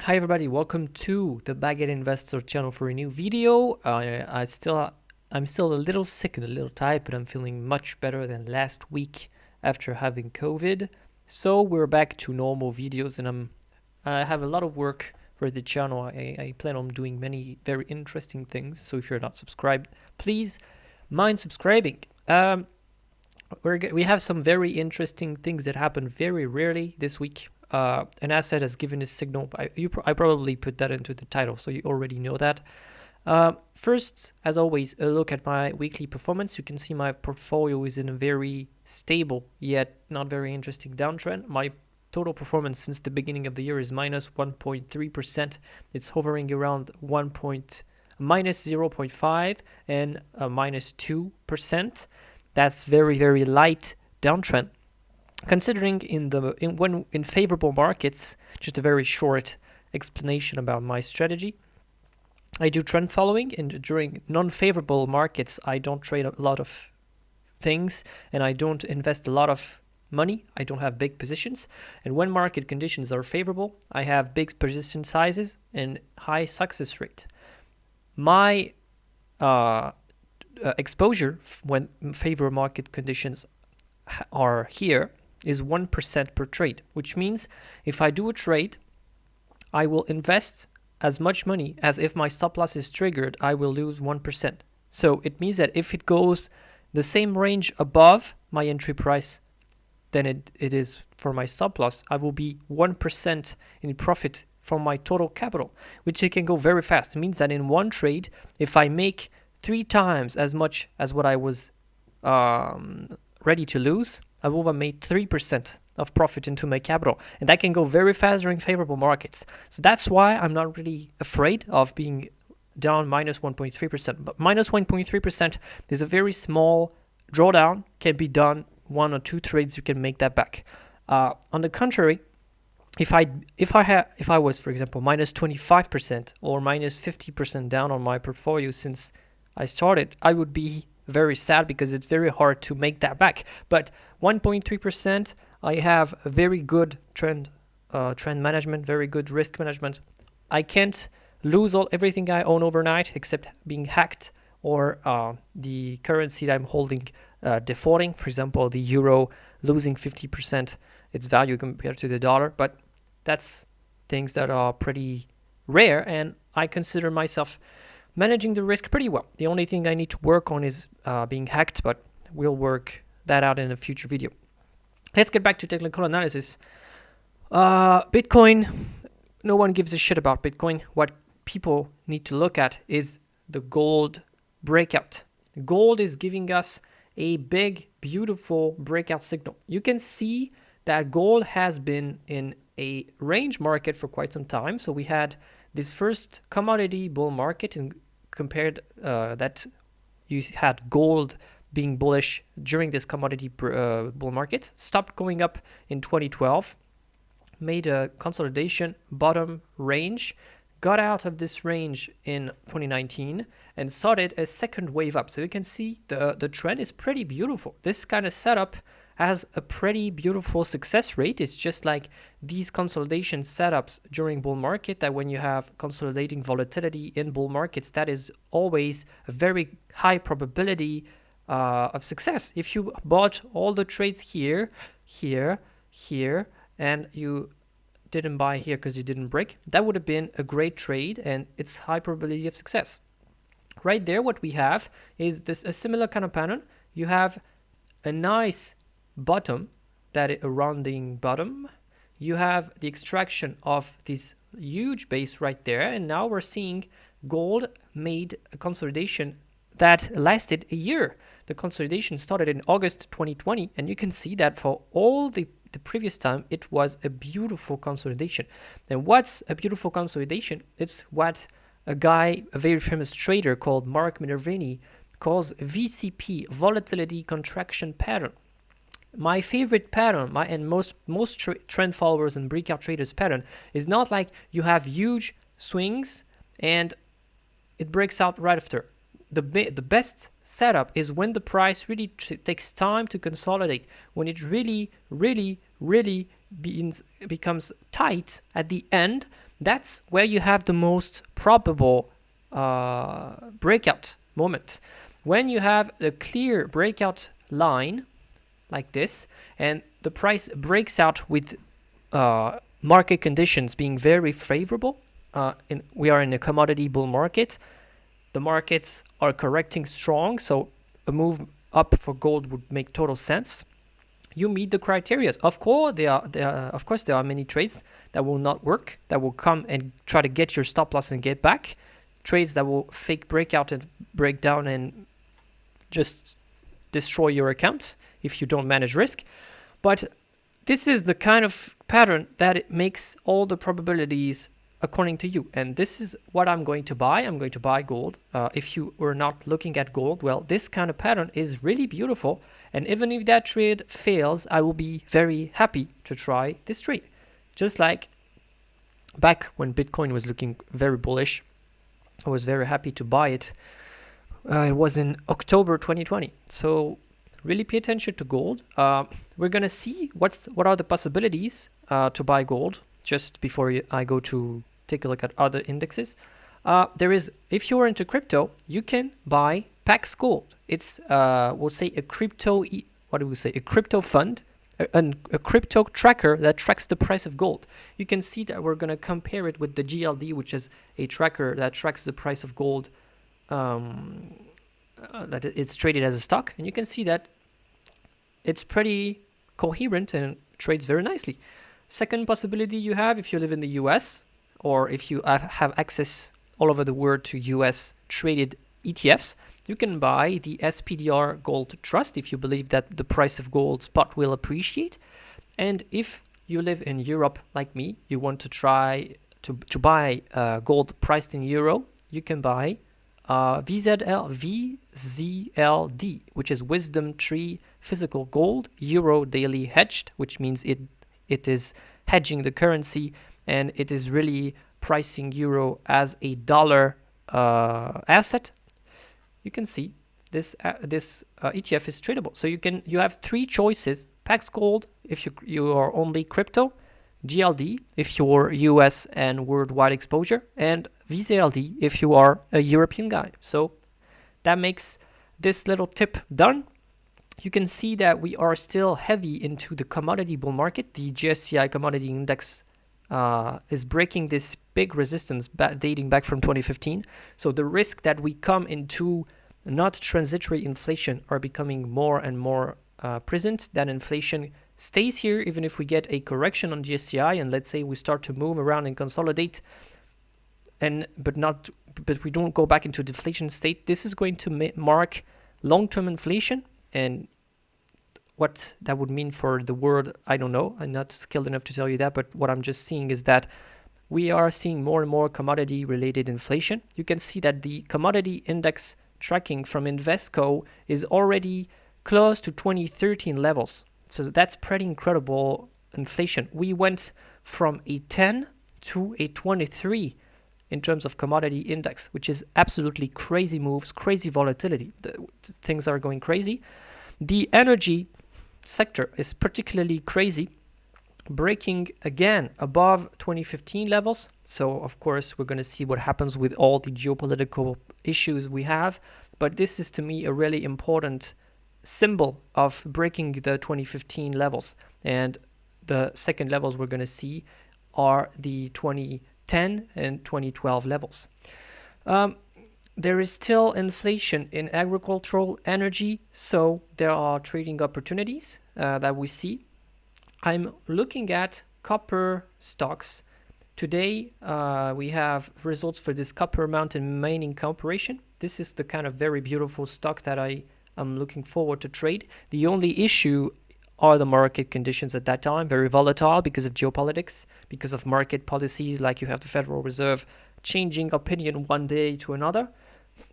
Hi everybody, welcome to the Baguette Investor channel for a new video. I'm still a little sick and a little tired, but I'm feeling much better than last week after having COVID. So we're back to normal videos, and I have a lot of work for the channel. I plan on doing many very interesting things. So if you're not subscribed, please mind subscribing. We have some very interesting things that happen very rarely this week. An asset has given a signal. I probably put that into the title, so you already know that. First, as always, a look at my weekly performance. You can see my portfolio is in a very stable yet not very interesting downtrend. My total performance since the beginning of the year is minus 1.3%. It's hovering around minus 0.5 and minus 2%. That's very, very light downtrend. Considering in favorable markets, just a very short explanation about my strategy. I do trend following, and during non-favorable markets, I don't trade a lot of things, and I don't invest a lot of money. I don't have big positions. And when market conditions are favorable, I have big position sizes and high success rate. My exposure when favorable market conditions are here is 1% per trade, which means if I do a trade, I will invest as much money as if my stop loss is triggered, I will lose 1%. So it means that if it goes the same range above my entry price than it is for my stop loss, I will be 1% in profit from my total capital, which it can go very fast. It means that in one trade, if I make 3 times as much as what I was ready to lose, I will have made 3% of profit into my capital. And that can go very fast during favorable markets. So that's why I'm not really afraid of being down minus 1.3%. But minus 1.3% is a very small drawdown, can be done 1 or 2 trades, you can make that back. On the contrary, if I was, for example, minus 25% or minus 50% down on my portfolio since I started, I would be very sad because it's very hard to make that back. But 1.3%, I have a very good trend management, very good risk management. I can't lose everything I own overnight except being hacked or the currency that I'm holding defaulting. For example, the euro losing 50% its value compared to the dollar. But that's things that are pretty rare, and I consider myself managing the risk pretty well. The only thing I need to work on is being hacked, but we'll work that out in a future video. Let's get back to technical analysis. Bitcoin, no one gives a shit about Bitcoin. What people need to look at is the gold breakout. Gold is giving us a big, beautiful breakout signal. You can see that gold has been in a range market for quite some time. So we had this first commodity bull market, and compared that you had gold being bullish during this commodity bull market, stopped going up in 2012, made a consolidation bottom range, got out of this range in 2019 and started a second wave up. So you can see the trend is pretty beautiful. This kind of setup has a pretty beautiful success rate. It's just like these consolidation setups during bull market, that when you have consolidating volatility in bull markets, that is always a very high probability of success. If you bought all the trades here, and you didn't buy here because you didn't break, that would have been a great trade, and it's high probability of success. Right there, what we have is a similar kind of pattern. You have a nice bottom, that is a rounding bottom. You have the extraction of this huge base right there, and now we're seeing gold made a consolidation that lasted a year. The consolidation started in August 2020, and you can see that for all the previous time it was a beautiful consolidation. And what's a beautiful consolidation? It's what a very famous trader called Mark Minervini calls VCP, volatility contraction pattern. My favorite pattern, and most trend followers and breakout traders pattern, is not like you have huge swings and it breaks out right after. The best setup is when the price really takes time to consolidate, when it really becomes tight at the end, that's where you have the most probable breakout moment. When you have a clear breakout line like this, and the price breaks out with market conditions being very favorable, we are in a commodity bull market, the markets are correcting strong, so a move up for gold would make total sense. You meet the criteria. Of course, there are many trades that will not work, that will come and try to get your stop loss and get back. Trades that will fake breakout and break down and just destroy your account if you don't manage risk. But this is the kind of pattern that it makes all the probabilities according to you. And this is what I'm going to buy. I'm going to buy gold. If you were not looking at gold, well, this kind of pattern is really beautiful. And even if that trade fails, I will be very happy to try this trade. Just like back when Bitcoin was looking very bullish, I was very happy to buy it. It was in October 2020. So really pay attention to gold. We're going to see what are the possibilities to buy gold just before I go to take a look at other indexes. If you're into crypto, you can buy PAXG Gold. It's we'll say a crypto a crypto fund, a crypto tracker that tracks the price of gold. You can see that we're going to compare it with the GLD, which is a tracker that tracks the price of gold, that it's traded as a stock, and you can see that it's pretty coherent and trades very nicely. Second possibility you have, if you live in the US or if you have access all over the world to US traded ETFs, you can buy the SPDR Gold Trust if you believe that the price of gold spot will appreciate. And if you live in Europe like me, you want to try to buy gold priced in euro, you can buy VZLD, which is Wisdom Tree Physical Gold Euro Daily Hedged, which means it is hedging the currency and it is really pricing euro as a dollar asset. You can see this ETF is tradable. So you have three choices: PAXG Gold if you are only crypto, GLD if you're US and worldwide exposure, and VZLD if you are a European guy. So that makes this little tip done. You can see that we are still heavy into the commodity bull market. The GSCI commodity index is breaking this big resistance dating back from 2015. So the risk that we come into not transitory inflation are becoming more and more present. That inflation stays here even if we get a correction on GSCI, and let's say we start to move around and consolidate, but we don't go back into deflation state. This is going to mark long-term inflation, and what that would mean for the world, I don't know. I'm not skilled enough to tell you that, but what I'm just seeing is that we are seeing more and more commodity-related inflation. You can see that the commodity index tracking from Invesco is already close to 2013 levels. So that's pretty incredible inflation. We went from a 10 to a 23 in terms of commodity index, which is absolutely crazy moves, crazy volatility. Things are going crazy. The energy sector is particularly crazy, breaking again above 2015 levels. So of course we're going to see what happens with all the geopolitical issues we have, but this is to me a really important symbol of breaking the 2015 levels. And the second levels we're going to see are the 2010 and 2012 levels. There is still inflation in agricultural energy, so there are trading opportunities that we see. I'm looking at copper stocks. Today, we have results for this Copper Mountain Mining Corporation. This is the kind of very beautiful stock that I am looking forward to trade. The only issue are the market conditions at that time, very volatile because of geopolitics, because of market policies, like you have the Federal Reserve changing opinion one day to another.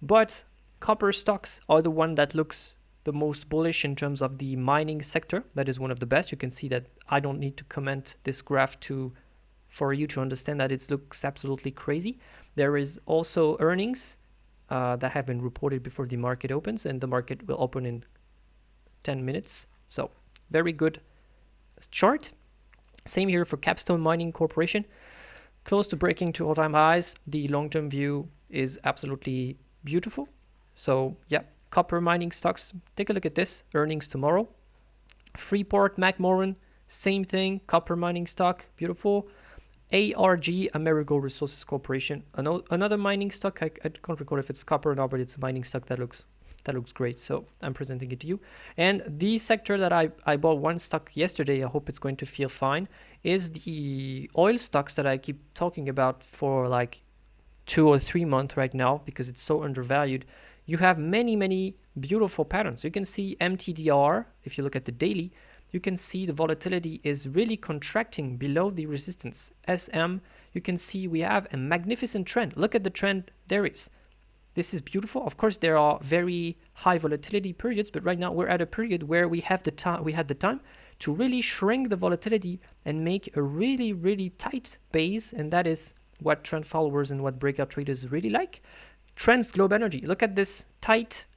But copper stocks are the one that looks the most bullish in terms of the mining sector. That is one of the best. You can see that I don't need to comment this graph for you to understand that it looks absolutely crazy. There is also earnings that have been reported before the market opens, and the market will open in 10 minutes. So very good chart. Same here for Capstone Mining Corporation. Close to breaking to all-time highs. The long-term view is absolutely beautiful. So yeah, copper mining stocks. Take a look at this. Earnings tomorrow. Freeport McMoran, same thing. Copper mining stock, beautiful. ARG, Amerigo Resources Corporation, another mining stock. I can't recall if it's copper or not, but it's a mining stock that looks great. So I'm presenting it to you. And the sector that I bought one stock yesterday, I hope it's going to feel fine, is the oil stocks that I keep talking about for like 2 or 3 months right now because it's so undervalued. You have many beautiful patterns. You can see MTDR, if you look at the daily, you can see the volatility is really contracting below the resistance. SM, you can see we have a magnificent trend. Look at the trend there is. This is beautiful. Of course, there are very high volatility periods, but right now we're at a period where we had the time to really shrink the volatility and make a really tight base, and that is what trend followers and what breakout traders really like. Trends Globe Energy. Look at this tight,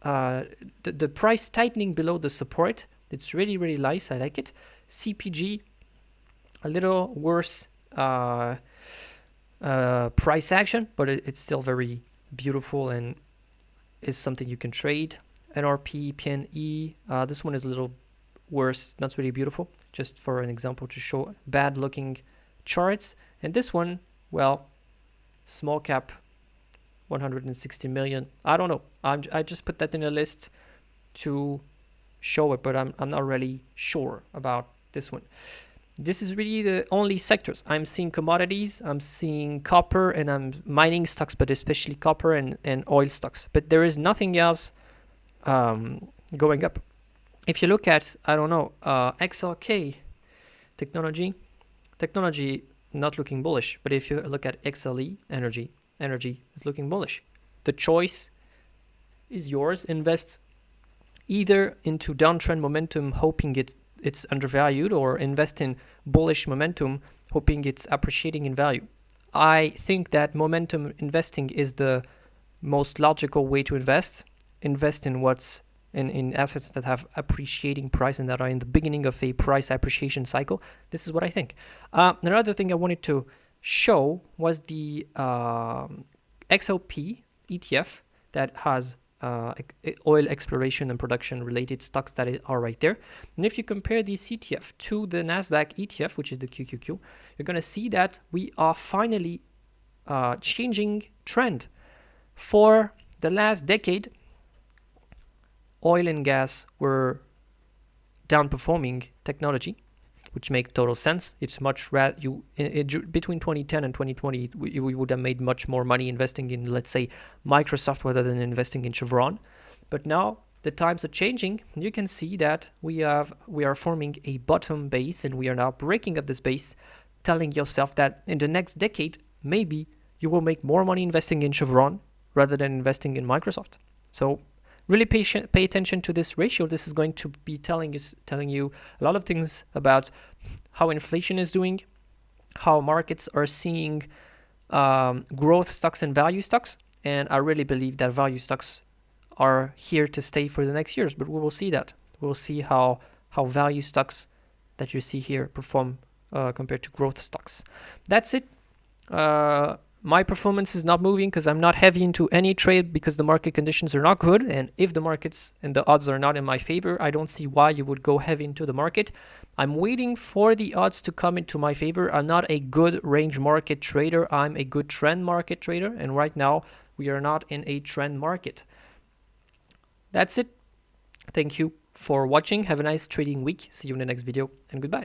the price tightening below the support. It's really nice. I like it. CPG, a little worse price action, but it's still very beautiful and is something you can trade. NRP, PNE, this one is a little worse, not really beautiful, just for an example to show bad looking charts. And this one, well, small cap, 160 million. I don't know. I just put that in a list to show it, but I'm not really sure about this one. This is really the only sectors. I'm seeing commodities, I'm seeing copper, and I'm mining stocks, but especially copper and oil stocks. But there is nothing else going up. If you look at, I don't know, XLK technology not looking bullish. But if you look at XLE energy is looking bullish. The choice is yours. Invest either into downtrend momentum, hoping it's undervalued, or invest in bullish momentum, hoping it's appreciating in value. I think that momentum investing is the most logical way to invest. Invest in what's in assets that have appreciating price and that are in the beginning of a price appreciation cycle. This is what I think. Another thing I wanted to show was the XLP ETF that has oil exploration and production related stocks that are right there. And if you compare this ETF to the Nasdaq ETF, which is the QQQ, you're going to see that we are finally changing trend. For the last decade, oil and gas were downperforming technology, which makes total sense. It's much between 2010 and 2020, we would have made much more money investing in, let's say, Microsoft rather than investing in Chevron. But now the times are changing. You can see that we are forming a bottom base, and we are now breaking up this base, telling yourself that in the next decade, maybe you will make more money investing in Chevron rather than investing in Microsoft. So really pay attention to this ratio. This is going to be telling you a lot of things about how inflation is doing, how markets are seeing growth stocks and value stocks. And I really believe that value stocks are here to stay for the next years. But we will see that. We'll see how value stocks that you see here perform compared to growth stocks. That's it. My performance is not moving because I'm not heavy into any trade because the market conditions are not good. And if the markets and the odds are not in my favor, I don't see why you would go heavy into the market. I'm waiting for the odds to come into my favor. I'm not a good range market trader. I'm a good trend market trader. And right now, we are not in a trend market. That's it. Thank you for watching. Have a nice trading week. See you in the next video, and goodbye.